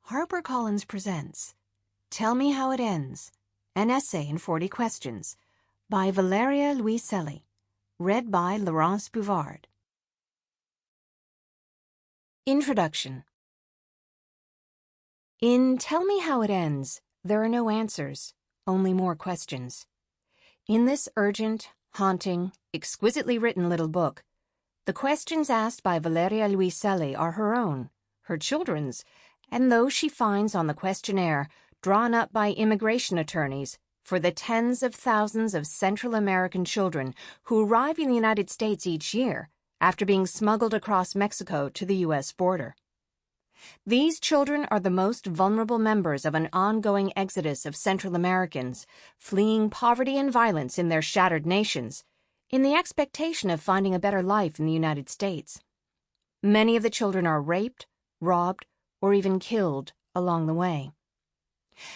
HarperCollins presents Tell Me How It Ends, an essay in 40 questions, by Valeria Luiselli, read by Laurence Bouvard. Introduction. In Tell Me How It Ends, there are no answers, only more questions. In this urgent, haunting, exquisitely written little book, the questions asked by Valeria Luiselli are her own, her children's, and those she finds on the questionnaire drawn up by immigration attorneys for the tens of thousands of Central American children who arrive in the United States each year after being smuggled across Mexico to the U.S. border. These children are the most vulnerable members of an ongoing exodus of Central Americans fleeing poverty and violence in their shattered nations in the expectation of finding a better life in the United States. Many of the children are raped, robbed, or even killed along the way.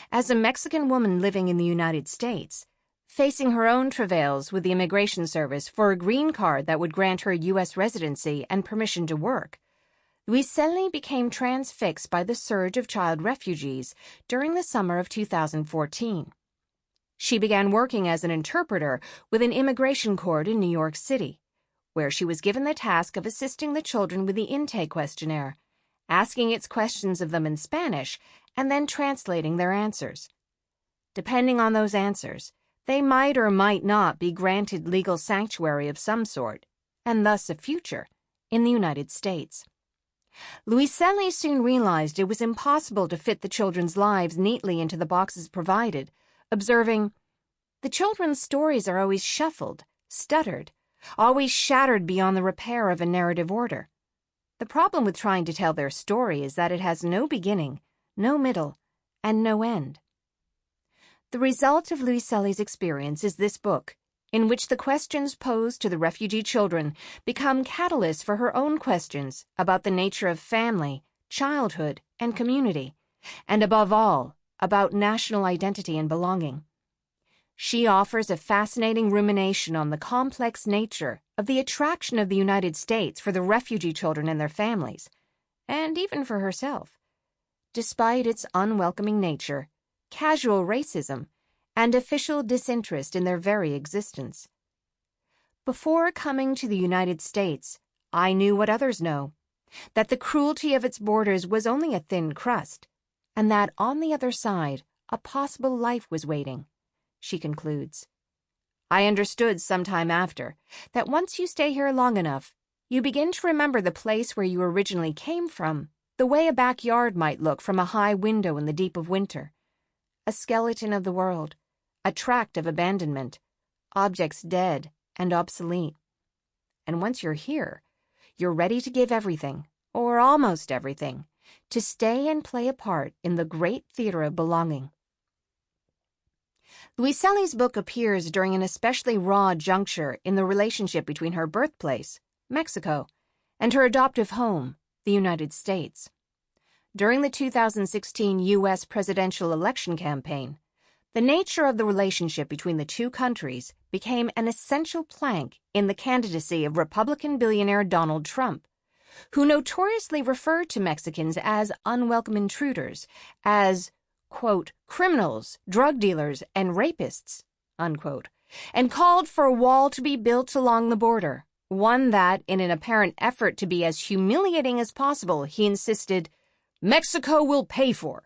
As a Mexican woman living in the United States, facing her own travails with the Immigration Service for a green card that would grant her U.S. residency and permission to work, Luiselli became transfixed by the surge of child refugees during the summer of 2014. She began working as an interpreter with an immigration court in New York City, where she was given the task of assisting the children with the intake questionnaire, asking its questions of them in Spanish, and then translating their answers. Depending on those answers, they might or might not be granted legal sanctuary of some sort, and thus a future, in the United States. Luiselli soon realized it was impossible to fit the children's lives neatly into the boxes provided, observing, "The children's stories are always shuffled, stuttered, always shattered beyond the repair of a narrative order. The problem with trying to tell their story is that it has no beginning, no middle, and no end." The result of Luiselli's experience is this book, in which the questions posed to the refugee children become catalysts for her own questions about the nature of family, childhood, and community, and above all, about national identity and belonging. She offers a fascinating rumination on the complex nature of the attraction of the United States for the refugee children and their families, and even for herself, despite its unwelcoming nature, casual racism, and official disinterest in their very existence. Before coming to the United States, I knew what others know, that the cruelty of its borders was only a thin crust, and that on the other side a possible life was waiting, she concludes. I understood some time after that once you stay here long enough, you begin to remember the place where you originally came from, the way a backyard might look from a high window in the deep of winter. A skeleton of the world, a tract of abandonment, objects dead and obsolete. And once you're here, you're ready to give everything, or almost everything, to stay and play a part in the great theater of belonging. Luiselli's book appears during an especially raw juncture in the relationship between her birthplace, Mexico, and her adoptive home, the United States. During the 2016 U.S. presidential election campaign, the nature of the relationship between the two countries became an essential plank in the candidacy of Republican billionaire Donald Trump, who notoriously referred to Mexicans as unwelcome intruders, as, quote, criminals, drug dealers, and rapists, unquote, and called for a wall to be built along the border, one that, in an apparent effort to be as humiliating as possible, he insisted, Mexico will pay for.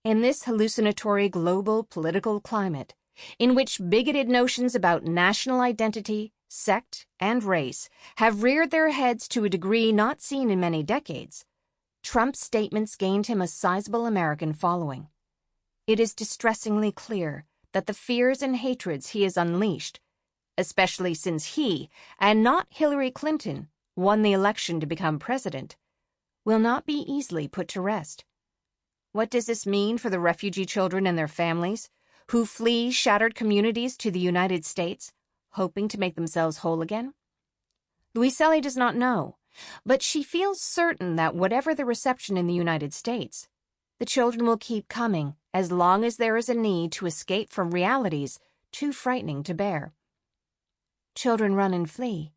In this hallucinatory global political climate, in which bigoted notions about national identity, sect, and race have reared their heads to a degree not seen in many decades, Trump's statements gained him a sizable American following. It is distressingly clear that the fears and hatreds he has unleashed, especially since he, and not Hillary Clinton, won the election to become president, will not be easily put to rest. What does this mean for the refugee children and their families, who flee shattered communities to the United States, hoping to make themselves whole again? Luiselli does not know, but she feels certain that whatever the reception in the United States, the children will keep coming as long as there is a need to escape from realities too frightening to bear. Children run and flee.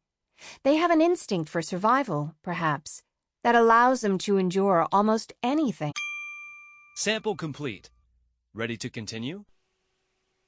They have an instinct for survival, perhaps, that allows them to endure almost anything. Sample complete. Ready to continue?